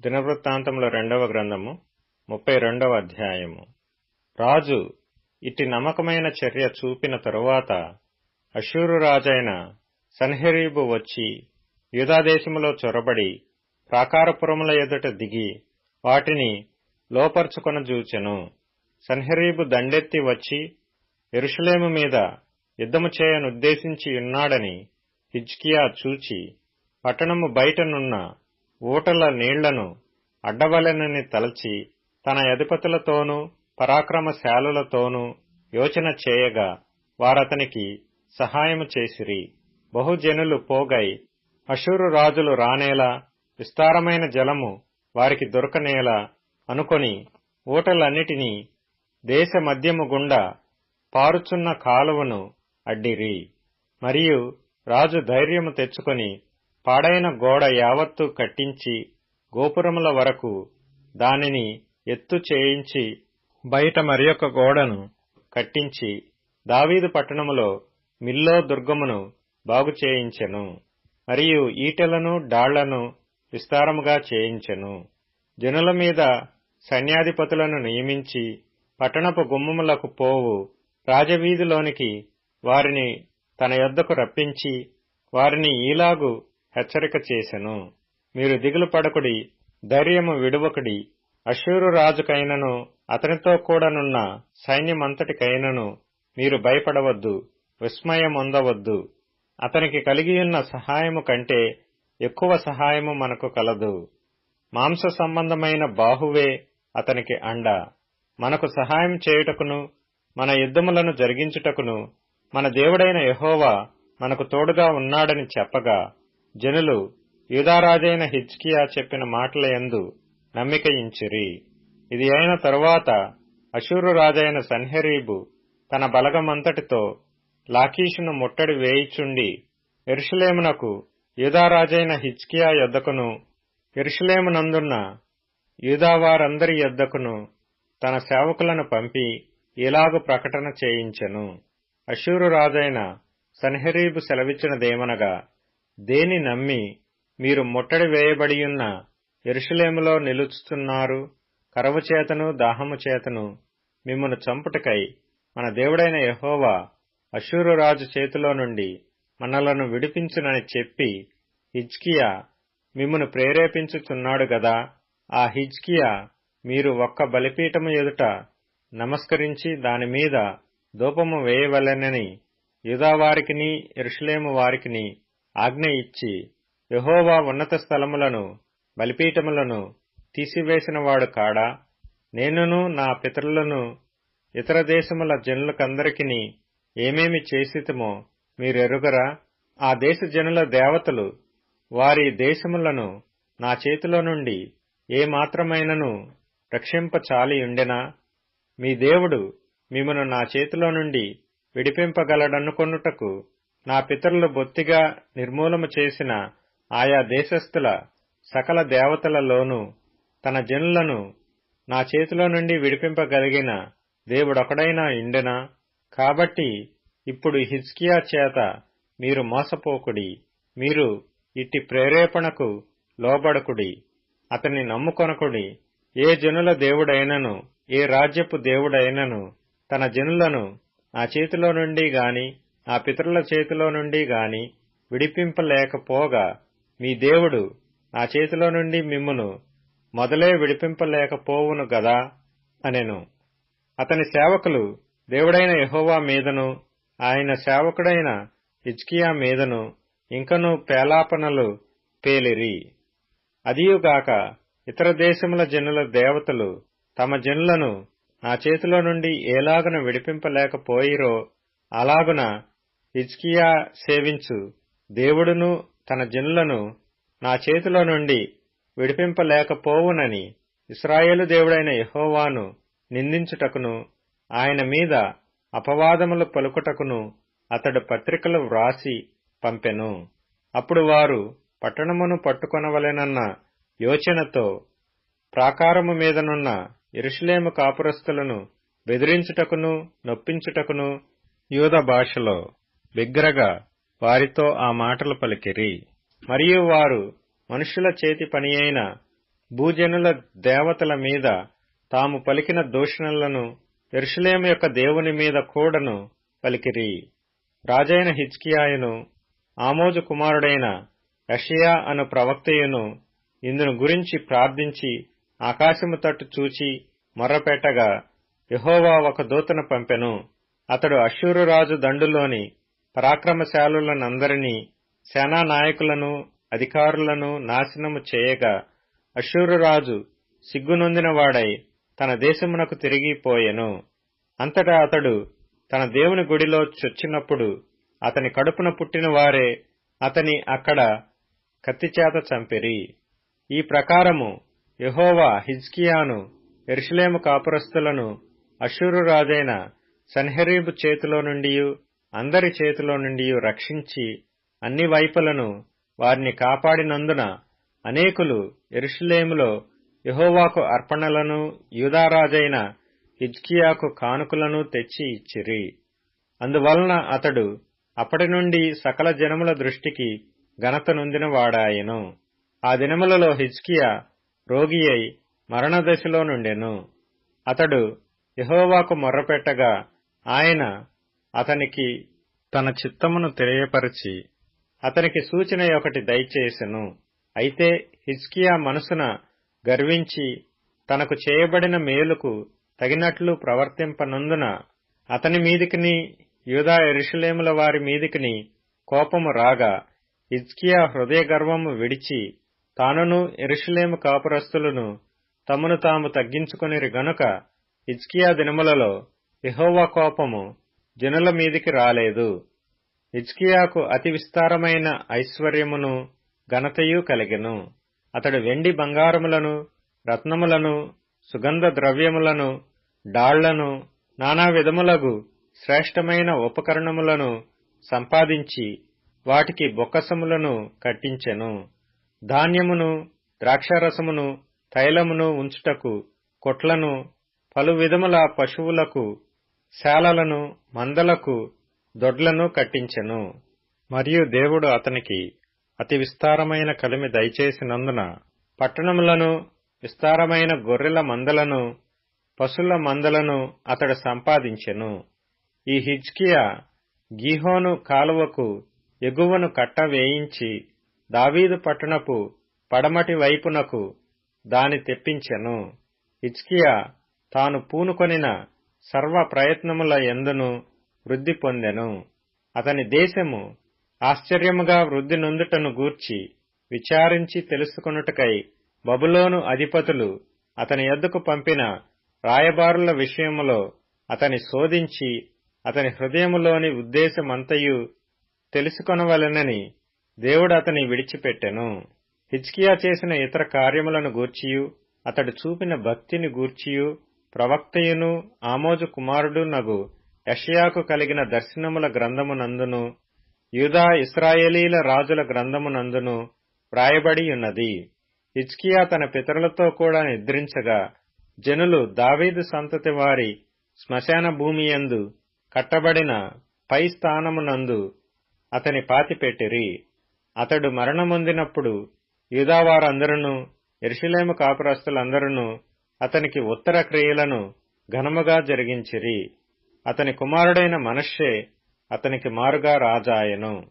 దినవృత్తాంతముల 2వ గ్రంథము 32వ అధ్యాయము. రాజు ఇట్టి నమ్మకమైన చర్య చూపిన తరువాత అష్షూరు రాజైన సన్హెరీబు వచ్చి యూదాదేశములో చొరబడి ప్రాకారపురముల ఎదుట దిగి వాటిని లోపర్చుకొనజూచెను. సన్హెరీబు దండెత్తి వచ్చి యెరూషలేము మీద యుద్ధము చేయనుద్దేశించి ఉన్నాడని హిజ్కియా చూచి పట్టణము బయటనున్న ఊటల నీళ్లను అడ్డవలెనని తలచి తన అధిపతులతోనూ పరాక్రమశాలులతోనూ యోచన చేయగా వారతనికి సహాయము చేసిరి. బహుజనులు పోగై అష్షూరు రాజులు రానేలా విస్తారమైన జలము వారికి దొరకనేలా అనుకొని ఊటలన్నిటినీ దేశ మధ్యము గుండా పారుచున్న కాలువను అడ్డిరి. మరియు రాజు ధైర్యము తెచ్చుకొని పాడైన గోడ యావత్తు కట్టించి గోపురముల వరకు దానిని ఎత్తు చేయించి బయట మరియొక గోడను కట్టించి దావీదు పట్టణములో మిల్లో దుర్గమును బాగు చేయించెను. మరియు ఈటెలను డాళ్లను విస్తారముగా చేయించెను. జనుల మీద సైన్యాధిపతులను నియమించి పట్టణపు గుమ్మములకు పోవు రాజవీధిలోనికి వారిని తన యొద్దకు రప్పించి వారిని ఈలాగు హెచ్చరిక చేసెను. మీరు దిగులు పడకుడి, ధైర్యము విడువకుడి. అష్షూరు రాజుకైనను అతనితో కూడనున్న సైన్యమంతటికైనను మీరు భయపడవద్దు, విస్మయమొందవద్దు. అతనికి కలిగియున్న సహాయము కంటే ఎక్కువ సహాయము మనకు కలదు. మాంస సంబంధమైన బాహువే అతనికి అండ. మనకు సహాయం చేయుటకును మన యుద్ధములను జరిగించుటకును మన దేవుడైన యెహోవా మనకు తోడుగా ఉన్నాడని చెప్పగా జనులు యూదారాజైన హిజ్కియా చెప్పిన మాటలయందు నమ్మికయించిరి. ఇది అయిన తరువాత అష్షూరు రాజైన సన్హెరీబు తన బలగమంతటితో లాకీషును ముట్టడి వేయిచుండి యెరూషలేమునకు యూదారాజైన హిజ్కియా యొద్దకును యెరూషలేమునందున్న యూదావారందరి యొద్దకును తన సేవకులను పంపి ఇలాగు ప్రకటన చేయించెను. అష్షూరు రాజైన సన్హెరీబు సెలవిచ్చినదేమనగా, దేని నమ్మి మీరు ముట్టడి వేయబడియున్న యెరూషలేములో నిలుచుతున్నారు? కరవు చేతను దాహము చేతను మిమ్మును చంపుటకై మన దేవుడైన యెహోవా అష్షూరు రాజు చేతిలో నుండి మనలను విడిపించునని చెప్పి హిజ్కియా మిమ్మును ప్రేరేపించుచున్నాడు గదా. ఆ హిజ్కియా మీరు ఒక్క బలిపీఠము ఎదుట నమస్కరించి దానిమీద ధూపము వేయవలెనని యూదావారికిని యెరూషలేము వారికిని ఆజ్ఞ ఇచ్చి యెహోవా ఉన్నత స్థలములను బలిపీఠములను తీసివేసినవాడు కాడా? నేనును నా పితరులను ఇతర దేశముల జనులకందరికిని ఏమేమి చేసితిమో మీరెరుగరా? ఆ దేశ జనుల దేవతలు వారి దేశములను నా చేతిలో నుండి ఏమాత్రమైనను రక్షింపచాలియుండెనా? మీ దేవుడు మిమ్మును నా చేతిలో నుండి విడిపింపగలడనుకొనుటకు నా పితరులు బొత్తిగా నిర్మూలము చేసిన ఆయా దేశస్థుల సకల దేవతలలోనూ తన జనులను నా చేతిలో నుండి విడిపింపగలిగిన దేవుడొకడైనా ఇండెనా? కాబట్టి ఇప్పుడు హిజ్కియా చేత మీరు మోసపోకుడి. మీరు ఇట్టి ప్రేరేపణకు లోబడకుడి, అతన్ని నమ్ముకొనకుడి. ఏ జనుల దేవుడైనను ఏ రాజ్యపు దేవుడైనను తన జనులను నా చేతిలో నుండి గాని ఆ పితరుల చేతిలో నుండి గాని విడిపింపలేకపోగా మీ దేవుడు నా చేతిలో నుండి మిమ్మును మొదలే విడిపింపలేకపోవును గదా అనెను. అతని సేవకులు దేవుడైన యెహోవా మీదను ఆయన సేవకుడైన హిజ్కియా మీదను ఇంకనూ పేలాపనలు పేలిరి. అదియుగాక ఇతర దేశముల జనుల దేవతలు తమ జనులను నా చేతిలో నుండి ఏలాగున విడిపింపలేకపోయిరో అలాగున హిజ్కియా సేవించు దేవుడును తన జనులను నా చేతిలో నుండి విడిపింపలేకపోవునని ఇశ్రాయేలు దేవుడైన యెహోవాను నిందించుటకును ఆయన మీద అపవాదములు పలుకుటకును అతడు పత్రికలు వ్రాసి పంపెను. అప్పుడు వారు పట్టణమును పట్టుకొనవలెనన్న యోచనతో ప్రాకారము మీదనున్న యెరూషలేము కాపురస్తులను బెదిరించుటకును నొప్పించుటకును యూద భాషలో బిగ్గరగా వారితో ఆ మాటలు పలికిరి. మరియు వారు మనుష్యుల చేతి పనియైన భూజనుల దేవతల మీద తాము పలికిన దూషణలను యెరూషలేము యొక్క దేవుని మీద కూడను పలికిరి. రాజైన హిజ్కియాయును ఆమోజు కుమారుడైన యెషయా అను ప్రవక్తయును ఇందును గురించి ప్రార్థించి ఆకాశము తట్టు చూచి మొర్రపెట్టగా యెహోవా ఒక దూతను పంపెను. అతడు అష్షూరు రాజు దండులోని పరాక్రమశాలులనందరినీ సేనానాయకులను అధికారులను నాశనము చేయగా అష్షూరు రాజు సిగ్గునొందినవాడై తన దేశమునకు తిరిగిపోయెను. అంతటా అతడు తన దేవుని గుడిలో చొచ్చినప్పుడు అతని కడుపున పుట్టిన వారే అతని అక్కడ కత్తిచేత చంపిరి. ఈ ప్రకారము యెహోవా హిజ్కియాను యెరూషలేము కాపురస్తులను అష్షూరు రాజైన సన్హెరీబు చేతిలో నుండియు అందరి చేతిలో నుండియు రక్షించి అన్ని వైపులను వారిని కాపాడినందున అనేకులు యెరూషలేములో యెహోవాకు అర్పణలను యూదారాజైన హిజ్కియాకు కానుకలను తెచ్చి ఇచ్చిరి. అందువలన అతడు అప్పటి నుండి సకల జనముల దృష్టికి ఘనత నొందిన వాడాయెను. ఆ దినములలో హిజ్కియా రోగి అయి మరణదశలో నుండెను. అతడు యెహోవాకు మొర్రపెట్టగా ఆయన అతనికి తన చిత్తమును తెలియపరచి అతనికి సూచన ఒకటి దయచేసెను. అయితే హిజ్కియా మనసున గర్వించి తనకు చేయబడిన మేలుకు తగినట్లు ప్రవర్తింపనందున అతని మీదికిని యూదా యెరూషలేముల వారి మీదికిని కోపము రాగా హిజ్కియా హృదయ గర్వము విడిచి తానును యెరూషలేము కాపురస్తులను తమను తాము తగ్గించుకొనిరి గనుక హిజ్కియా దినములలో యెహోవా కోపము జనుల మీదికి రాలేదు. హిజ్కియాకు అతి విస్తారమైన ఐశ్వర్యమును ఘనతయు కలిగెను. అతడు వెండి బంగారములను రత్నములను సుగంధ ద్రవ్యములను డాళ్లను నానా విధములగు శ్రేష్టమైన ఉపకరణములను సంపాదించి వాటికి బొక్కసములను కట్టించెను. ధాన్యమును ద్రాక్షారసమును తైలమును ఉంచుటకు కొట్లను పలు విధముల పశువులకు శాలలను మందలకు దొడ్లను కట్టించెను. మరియు దేవుడు అతనికి అతి విస్తారమైన కలిమి దయచేసినందున పట్టణములను విస్తారమైన గొర్రెల మందలను పశుల మందలను అతడు సంపాదించెను. ఈ హిజ్కియా గీహోను కాలువకు ఎగువను కట్ట వేయించి దావీదు పట్టణపు పడమటి వైపునకు దాని తెప్పించెను. హిజ్కియా తాను పూనుకొనిన సర్వ ప్రయత్నముల యందును వృద్ధి పొందెను. అతని దేశము ఆశ్చర్యముగా వృద్ధి నొందుటను గూర్చి విచారించి తెలుసుకొనుటకై బబులోను అధిపతులు అతని యొద్దకు పంపిన రాయబారుల విషయములో అతని శోధించి అతని హృదయములోని ఉద్దేశమంతయు తెలుసుకొనవలెనని దేవుడు అతని విడిచిపెట్టెను. హిజ్కియా చేసిన ఇతర కార్యములను గూర్చియు అతడు చూపిన భక్తిని గూర్చియు ప్రవక్తయును ఆమోజు కుమారుడునగు యెషయాకు కలిగిన దర్శనముల గ్రంథమునందును యూదా ఇశ్రాయేలీల రాజుల గ్రంథమునందును వ్రాయబడియున్నది. హిజ్కియా తన పితరులతో కూడా నిద్రించగా జనులు దావీదు సంతతి వారి శ్మశాన భూమియందు కట్టబడిన పై స్థానమునందు అతని పాతిపెట్టిరి. అతడు మరణమొందినప్పుడు యూదావారందరూ యెరూషలేము కాపురస్తులందరూ అతనికి ఉత్తర క్రియలను ఘనముగా జరిగించిరి. అతని కుమారుడైన మనష్షే అతనికి మారుగా రాజాయెను.